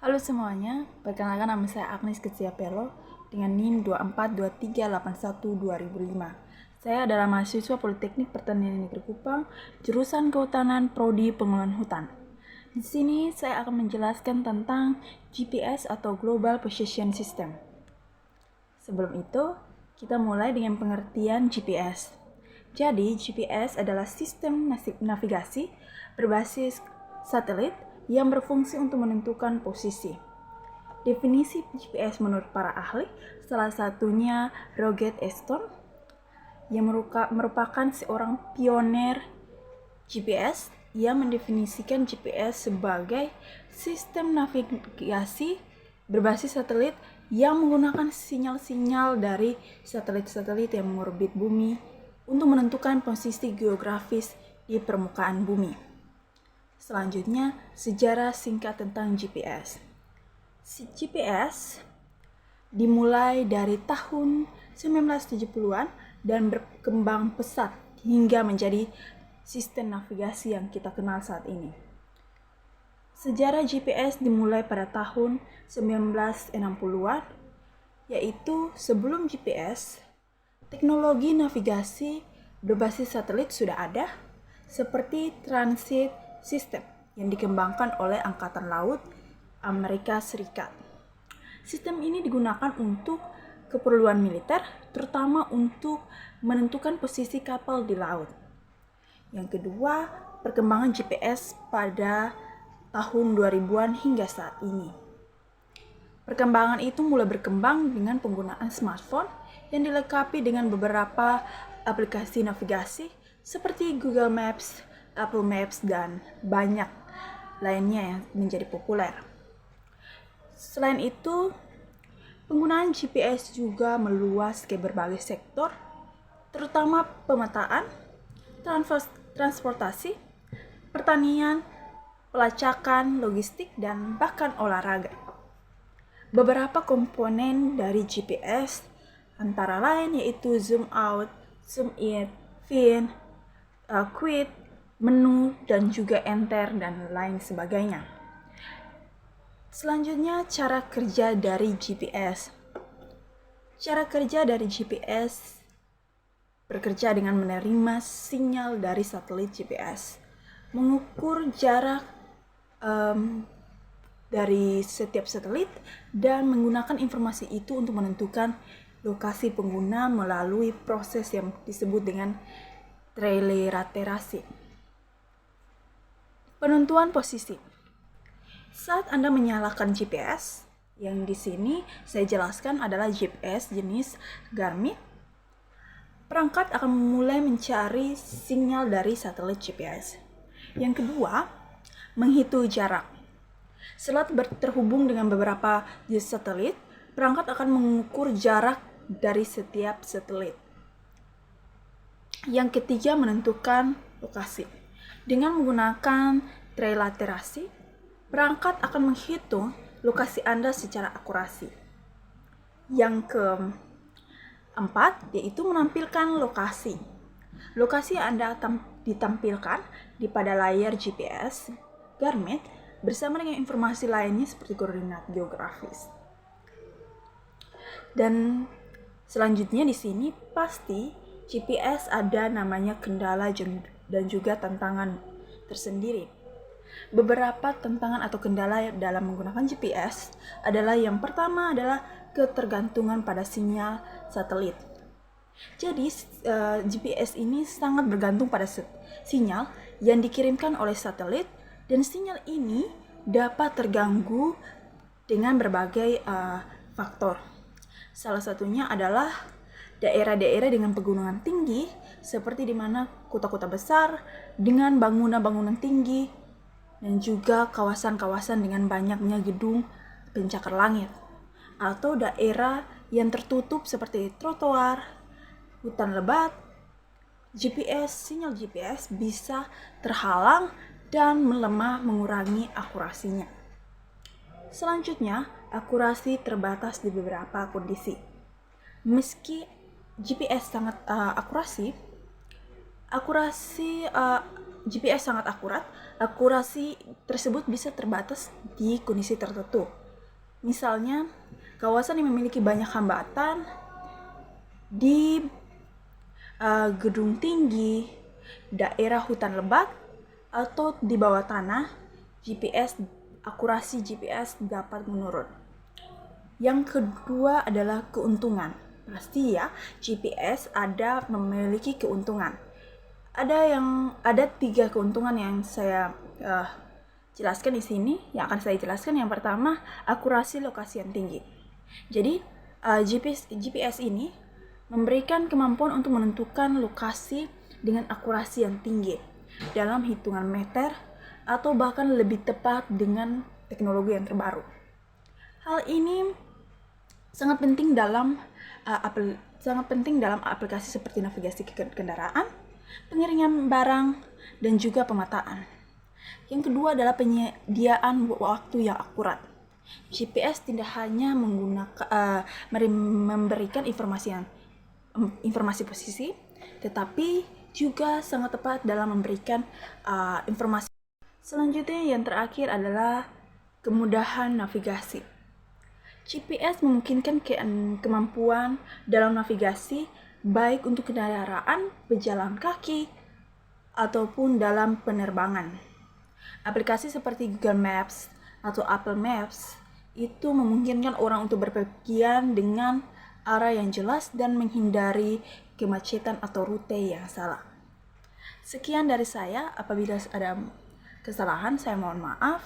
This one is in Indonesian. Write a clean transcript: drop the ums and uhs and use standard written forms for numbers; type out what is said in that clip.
Halo semuanya, perkenalkan nama saya Agnes Keciapelo dengan NIM 242381-2005. Saya adalah mahasiswa Politeknik Pertanian Negeri Kupang, jurusan Kehutanan Prodi Pengelolaan Hutan. Di sini saya akan menjelaskan tentang GPS atau Global Position System. Sebelum itu, kita mulai dengan pengertian GPS. Jadi, GPS adalah sistem navigasi berbasis satelit yang berfungsi untuk menentukan posisi. Definisi GPS menurut para ahli, salah satunya Roger Eston, yang merupakan seorang pioner GPS yang mendefinisikan GPS sebagai sistem navigasi berbasis satelit yang menggunakan sinyal-sinyal dari satelit-satelit yang mengorbit bumi untuk menentukan posisi geografis di permukaan bumi. Selanjutnya, sejarah singkat tentang GPS. GPS dimulai dari tahun 1970-an dan berkembang pesat hingga menjadi sistem navigasi yang kita kenal saat ini. Sejarah GPS dimulai pada tahun 1960-an, yaitu sebelum GPS, teknologi navigasi berbasis satelit sudah ada, seperti transit system yang dikembangkan oleh Angkatan Laut Amerika Serikat. Sistem ini digunakan untuk keperluan militer, terutama untuk menentukan posisi kapal di laut. Yang kedua, perkembangan GPS pada tahun 2000-an hingga saat ini. Perkembangan itu mulai berkembang dengan penggunaan smartphone yang dilengkapi dengan beberapa aplikasi navigasi seperti Google Maps, Apple Maps, dan banyak lainnya yang menjadi populer. Selain itu, penggunaan GPS juga meluas ke berbagai sektor, terutama pemetaan, transportasi, pertanian, pelacakan, logistik, dan bahkan olahraga. Beberapa komponen dari GPS antara lain yaitu zoom out, zoom in, fin, quit, menu, dan juga enter, dan lain sebagainya. Selanjutnya, cara kerja dari GPS. Cara kerja dari GPS bekerja dengan menerima sinyal dari satelit GPS, mengukur jarak dari setiap satelit, dan menggunakan informasi itu untuk menentukan lokasi pengguna melalui proses yang disebut dengan trilaterasi. Penentuan posisi. Saat Anda menyalakan GPS, yang di sini saya jelaskan adalah GPS jenis Garmin, perangkat akan mulai mencari sinyal dari satelit GPS. Yang kedua, menghitung jarak. Setelah terhubung dengan beberapa jenis satelit, perangkat akan mengukur jarak dari setiap satelit. Yang ketiga, menentukan lokasi. Dengan menggunakan trilaterasi, perangkat akan menghitung lokasi Anda secara akurasi. Yang keempat, yaitu menampilkan lokasi. Lokasi Anda ditampilkan di pada layar GPS Garmin bersama dengan informasi lainnya seperti koordinat geografis. Dan selanjutnya di sini pasti GPS ada namanya kendala dan juga tantangan tersendiri. Beberapa tantangan atau kendala dalam menggunakan GPS adalah yang pertama adalah ketergantungan pada sinyal satelit. Jadi GPS ini sangat bergantung pada sinyal yang dikirimkan oleh satelit, dan sinyal ini dapat terganggu dengan berbagai faktor. Salah satunya adalah daerah-daerah dengan pegunungan tinggi, seperti di mana kota-kota besar dengan bangunan-bangunan tinggi, dan juga kawasan-kawasan dengan banyaknya gedung pencakar langit, atau daerah yang tertutup seperti trotoar, hutan lebat. Sinyal GPS bisa terhalang dan melemah, mengurangi akurasinya. Selanjutnya, akurasi terbatas di beberapa kondisi. Meski GPS sangat akurasi GPS sangat akurat, akurasi tersebut bisa terbatas di kondisi tertentu. Misalnya, kawasan yang memiliki banyak hambatan di gedung tinggi, daerah hutan lebat, atau di bawah tanah, akurasi GPS dapat menurun. Yang kedua adalah keuntungan. Pasti ya, GPS memiliki keuntungan. Ada 3 keuntungan yang saya jelaskan di sini. Yang akan saya jelaskan, yang pertama, akurasi lokasi yang tinggi. Jadi GPS ini memberikan kemampuan untuk menentukan lokasi dengan akurasi yang tinggi dalam hitungan meter atau bahkan lebih tepat dengan teknologi yang terbaru. Hal ini sangat penting dalam aplikasi seperti navigasi kendaraan, pengiriman barang, dan juga pemetaan. Yang kedua adalah penyediaan waktu yang akurat. GPS tidak hanya memberikan informasi posisi, tetapi juga sangat tepat dalam memberikan informasi. Selanjutnya yang terakhir adalah kemudahan navigasi. GPS memungkinkan kemampuan dalam navigasi baik untuk kendaraan, pejalan kaki, ataupun dalam penerbangan. Aplikasi seperti Google Maps atau Apple Maps itu memungkinkan orang untuk berpergian dengan arah yang jelas dan menghindari kemacetan atau rute yang salah. Sekian dari saya. Apabila ada kesalahan, saya mohon maaf.